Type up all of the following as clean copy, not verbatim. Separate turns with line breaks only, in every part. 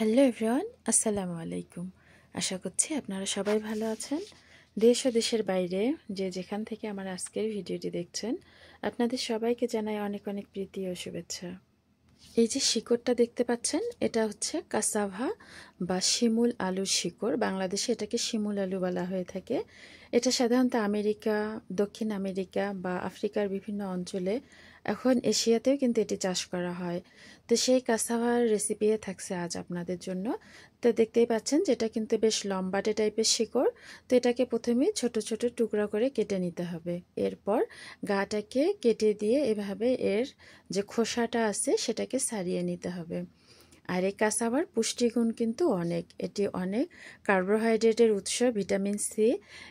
Hello everyone, আসসালামু আলাইকুম। আশা করছি আপনারা সবাই ভালো আছেন। দেশ ও দেশের বাইরে যে যেখান থেকে আমার আজকের ভিডিওটি দেখছেন, আপনাদের সবাইকে জানাই অনেক অনেক প্রীতি ও শুভেচ্ছা। এই যে শিকড়টা দেখতে পাচ্ছেন, এটা হচ্ছে কাসাভা বা শিমুল আলুর শিকড়। বাংলাদেশে এটাকে শিমুল আলু বলা হয়ে থাকে। এটা সাধারণত আমেরিকা, দক্ষিণ আমেরিকা বা আফ্রিকার বিভিন্ন অঞ্চলে, এখন এশিয়াতেও কিন্তু এটি চাষ করা হয়। তো সেই কাসাভার রেসিপি থাকছে আজ আপনাদের জন্য। তো দেখতেই পাচ্ছেন যেটা কিন্তু বেশ লম্বাটে টাইপের শিকড়। তো এটাকে প্রথমে ছোট ছোট টুকরা করে কেটে নিতে হবে। এরপর গাটাকে কেটে দিয়ে এভাবে এর যে খোসাটা আছে সেটাকে ছাড়িয়ে নিতে হবে। আর এই কাসাভার পুষ্টিগুণ কিন্তু অনেক, এটি অনেক কার্বোহাইড্রেটের উৎস, ভিটামিন সি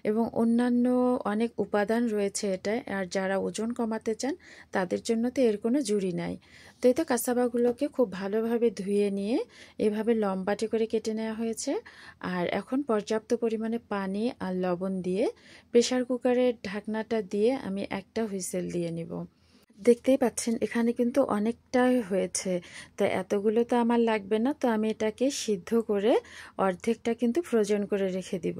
এবং অন্যান্য অনেক উপাদান রয়েছে এটায়। আর যারা ওজন কমাতে চান তাদের জন্য তো এর কোনো জুড়ি নাই। তো এই তো কাসাভাগুলোকে খুব ভালোভাবে ধুয়ে নিয়ে এভাবে লম্বাটে করে কেটে নেওয়া হয়েছে। আর এখন পর্যাপ্ত পরিমাণে পানি আর লবণ দিয়ে প্রেসার কুকারের ঢাকনাটা দিয়ে আমি একটা হুইসেল দিয়ে নিব। দেখতেই পাচ্ছেন এখানে কিন্তু অনেকটাই হয়েছে, তো এতগুলো তো আমার লাগবে না। তো আমি এটাকে সিদ্ধ করে অর্ধেকটা কিন্তু ফ্রোজেন করে রেখে দিব।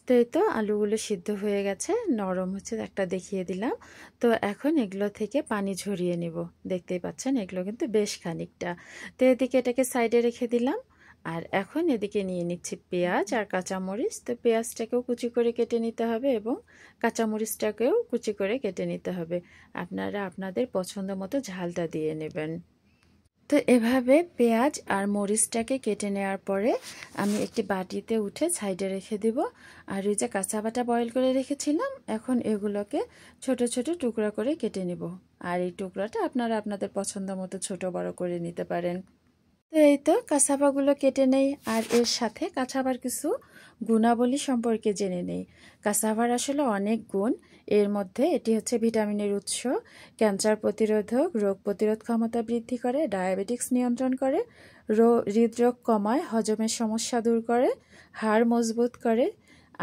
তো এই তো আলুগুলো সিদ্ধ হয়ে গেছে, নরম হচ্ছে, একটা দেখিয়ে দিলাম। তো এখন এগুলো থেকে পানি ঝরিয়ে নিব। দেখতেই পাচ্ছেন এগুলো কিন্তু বেশ খানিকটা। তো এদিকে এটাকে সাইডে রেখে দিলাম। আর এখন এদিকে নিয়ে নিচ্ছি পেঁয়াজ আর কাঁচামরিচ। তো পেঁয়াজটাকেও কুচি করে কেটে নিতে হবে এবং কাঁচামরিচটাকেও কুচি করে কেটে নিতে হবে। আপনারা আপনাদের পছন্দ মতো ঝালটা দিয়ে নেবেন। তো এভাবে পেঁয়াজ আর মরিচটাকে কেটে নেওয়ার পরে আমি একটি বাটিতে উঠে সাইডে রেখে দিব। আর ওই যে কাঁচা বাটা বয়েল করে রেখেছিলাম, এখন এগুলোকে ছোট ছোট টুকরা করে কেটে নিব। আর এই টুকরাটা আপনারা আপনাদের পছন্দ মতো ছোট বড় করে নিতে পারেন। তো এই তো কাঁচাপাগুলো কেটে নেই, আর এর সাথে কাঁচাপার কিছু গুণাবলী সম্পর্কে জেনে নেই। কাঁচাপার আসলে অনেক গুণ। এর মধ্যে এটি হচ্ছে ভিটামিনের উৎস, ক্যান্সার প্রতিরোধক, রোগ প্রতিরোধ ক্ষমতা বৃদ্ধি করে, ডায়াবেটিক্স নিয়ন্ত্রণ করে, হৃদরোগ কমায়, হজমের সমস্যা দূর করে, হাড় মজবুত করে,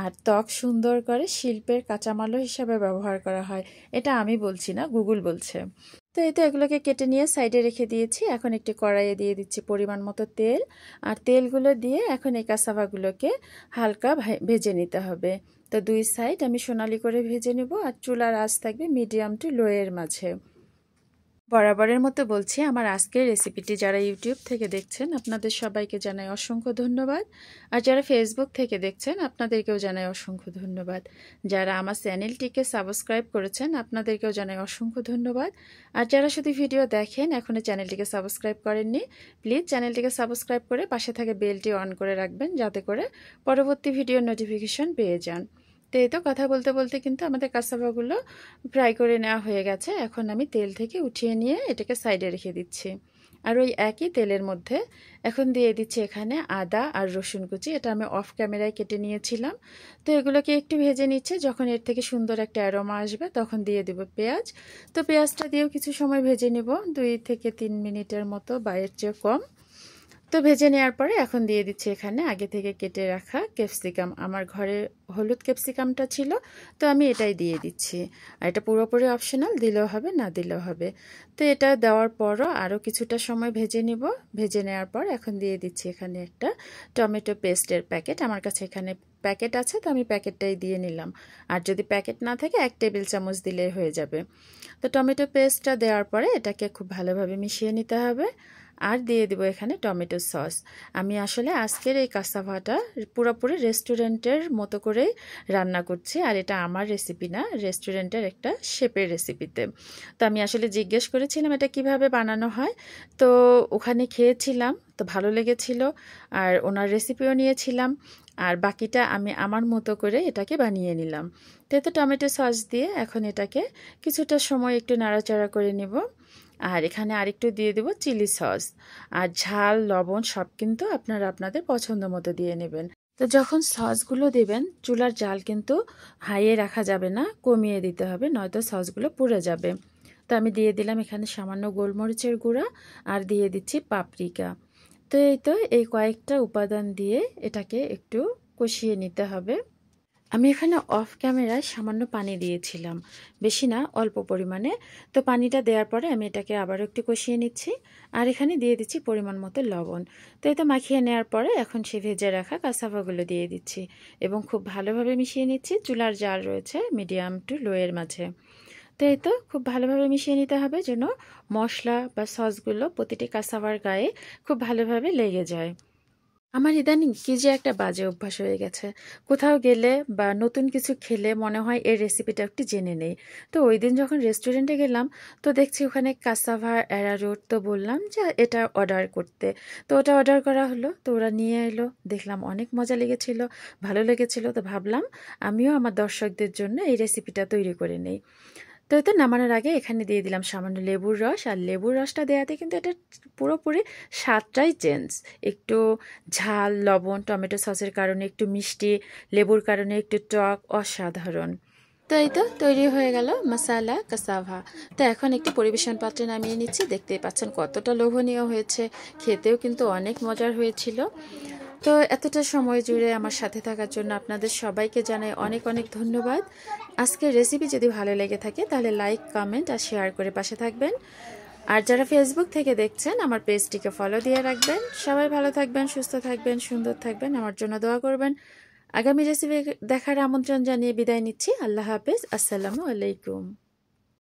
আর ত্বক সুন্দর করে, শিল্পের কাঁচামালও হিসাবে ব্যবহার করা হয়। এটা আমি বলছি না, গুগল বলছে। তো এই তো এগুলোকে কেটে নিয়ে সাইডে রেখে দিয়েছি। এখন একটি কড়াইয়ে দিয়ে দিচ্ছি পরিমাণ মতো তেল। আর তেলগুলো দিয়ে এখন এই কাসাভাগুলোকে হালকা ভেজে নিতে হবে। তো দুই সাইড আমি সোনালি করে ভেজে নেব। আর চুলার আঁচ থাকবে মিডিয়াম টু লো এর মাঝে। বরাবরের মতো বলছি, আমার আজকের রেসিপিটি যারা ইউটিউব থেকে দেখছেন আপনাদের সবাইকে জানাই অসংখ্য ধন্যবাদ। আর যারা ফেসবুক থেকে দেখছেন আপনাদেরকেও জানাই অসংখ্য ধন্যবাদ। যারা আমার চ্যানেলটিকে সাবস্ক্রাইব করেছেন আপনাদেরকেও জানাই অসংখ্য ধন্যবাদ। আর যারা শুধু ভিডিও দেখেন এখনও চ্যানেলটিকে সাবস্ক্রাইব করেননি, প্লিজ চ্যানেলটিকে সাবস্ক্রাইব করে পাশে থাকে বেলটি অন করে রাখবেন, যাতে করে পরবর্তী ভিডিওর নোটিফিকেশন পেয়ে যান। তো এই তো কথা বলতে বলতে কিন্তু আমাদের কাঁচাপাগুলো ফ্রাই করে নেওয়া হয়ে গেছে। এখন আমি তেল থেকে উঠিয়ে নিয়ে এটাকে সাইডে রেখে দিচ্ছি। আর ওই একই তেলের মধ্যে এখন দিয়ে দিচ্ছি এখানে আদা আর রসুন কুচি। এটা আমি অফ ক্যামেরায় কেটে নিয়েছিলাম। তো এগুলোকে একটু ভেজে নিচ্ছে, যখন এর থেকে সুন্দর একটা অ্যারোমা আসবে তখন দিয়ে দেব পেঁয়াজ। তো পেঁয়াজটা দিয়েও কিছু সময় ভেজে নেব, 2 থেকে 3 মিনিটের মতো বা এর চেয়ে কম। তো ভেজে নেওয়ার পরে এখন দিয়ে দিচ্ছি এখানে আগে থেকে কেটে রাখা ক্যাপসিকাম। আমার ঘরে হলুদ ক্যাপসিকামটা ছিল, তো আমি এটাই দিয়ে দিচ্ছি। আর এটা পুরোপুরি অপশনাল, দিলেও হবে না দিলেও হবে। তো এটা দেওয়ার পরও আরও কিছুটা সময় ভেজে নিব। ভেজে নেওয়ার পর এখন দিয়ে দিচ্ছি এখানে একটা টমেটো পেস্টের প্যাকেট। আমার কাছে এখানে প্যাকেট আছে, তো আমি প্যাকেটটাই দিয়ে নিলাম। আর যদি প্যাকেট না থাকে 1 টেবিল চামচ দিলেই হয়ে যাবে। তো টমেটো পেস্টটা দেওয়ার পরে এটাকে খুব ভালোভাবে মিশিয়ে নিতে হবে। আর দিয়ে দিব এখানে টমেটো সস। আমি আসলে আজকের এই কাসাভাটা পুরোপুরি রেস্টুরেন্টের মতো করেই রান্না করছি। আর এটা আমার রেসিপি না, রেস্টুরেন্টের একটা শেফের রেসিপিতে। তো আমি আসলে জিজ্ঞেস করেছিলাম এটা কিভাবে বানানো হয়। তো ওখানে খেয়েছিলাম, তো ভালো লেগেছিল। আর ওনার রেসিপিও নিয়েছিলাম। আর বাকিটা আমি আমার মতো করে এটাকে বানিয়ে নিলাম। তো টমেটো সস দিয়ে এখন এটাকে কিছুটা সময় একটু নাড়াচাড়া করে নিব। আর এখানে আরেকটু দিয়ে দেব চিলি সস। আর ঝাল লবণ সব কিন্তু আপনারা আপনাদের পছন্দ মতো দিয়ে নেবেন। তো যখন সসগুলো দেবেন চুলার জাল কিন্তু হাইয়ে রাখা যাবে না, কমিয়ে দিতে হবে, নয়তো সসগুলো পুড়ে যাবে। তো আমি দিয়ে দিলাম এখানে সামান্য গোলমরিচের গুঁড়া আর দিয়ে দিচ্ছি পাপরিকা। তো এই কয়েকটা উপাদান দিয়ে এটাকে একটু কষিয়ে নিতে হবে। আমি এখানে অফ ক্যামেরায় সামান্য পানি দিয়েছিলাম, বেশি না, অল্প পরিমাণে। তো পানিটা দেওয়ার পরে আমি এটাকে আবারও একটু কষিয়ে নিচ্ছি। আর এখানে দিয়ে দিচ্ছি পরিমাণ মতো লবণ। তো এটা মাখিয়ে নেওয়ার পরে এখন সে ভেজে রাখা কাসাভাগুলো দিয়ে দিচ্ছি এবং খুব ভালোভাবে মিশিয়ে নিচ্ছি। চুলার জাল রয়েছে মিডিয়াম টু লো এর মাঝে। তো এই তো খুব ভালোভাবে মিশিয়ে নিতে হবে যেন মশলা বা সসগুলো প্রতিটি কাসাভার গায়ে খুব ভালোভাবে লেগে যায়। আমার ইদানিং কি যে একটা বাজে অভ্যাস হয়ে গেছে, কোথাও গেলে বা নতুন কিছু খেলে মনে হয় এর রেসিপিটা একটু জেনে নেই। তো ওই দিন যখন রেস্টুরেন্টে গেলাম, তো দেখছি ওখানে কাসাভা অ্যারারুট, তো বললাম যে এটা অর্ডার করতে। তো ওটা অর্ডার করা হলো, তো ওরা নিয়ে এলো, দেখলাম অনেক মজা লেগেছিল, ভালো লেগেছিল। তো ভাবলাম আমিও আমার দর্শকদের জন্য এই রেসিপিটা তৈরি করে নেই। তো এতে নামানোর আগে এখানে দিয়ে দিলাম সামান্য লেবুর রস। আর লেবুর রসটা দেওয়াতে কিন্তু এটা পুরোপুরি স্বাদটাই চেঞ্জ। একটু ঝাল, লবণ, টমেটো সসের কারণে একটু মিষ্টি, লেবুর কারণে একটু টক, অসাধারণ। তো এই তো তৈরি হয়ে গেল মশালা কাসাভা। তো এখন একটি পরিবেশন পাত্রে নামিয়ে নিচ্ছি। দেখতেই পাচ্ছেন কতটা লোভনীয় হয়েছে, খেতেও কিন্তু অনেক মজার হয়েছিল। তো এতটা সময় জুড়ে আমার সাথে থাকার জন্য আপনাদের সবাইকে জানাই অনেক অনেক ধন্যবাদ। আজকের রেসিপি যদি ভালো লেগে থাকে তাহলে লাইক, কমেন্ট আর শেয়ার করে পাশে থাকবেন। আর যারা ফেসবুক থেকে দেখছেন আমার পেজটিকে ফলো দিয়ে রাখবেন। সবাই ভালো থাকবেন, সুস্থ থাকবেন, সুন্দর থাকবেন, আমার জন্য দোয়া করবেন। আগামী রেসিপি দেখার আমন্ত্রণ জানিয়ে বিদায় নিচ্ছি। আল্লাহ হাফেজ, আসসালামু আলাইকুম।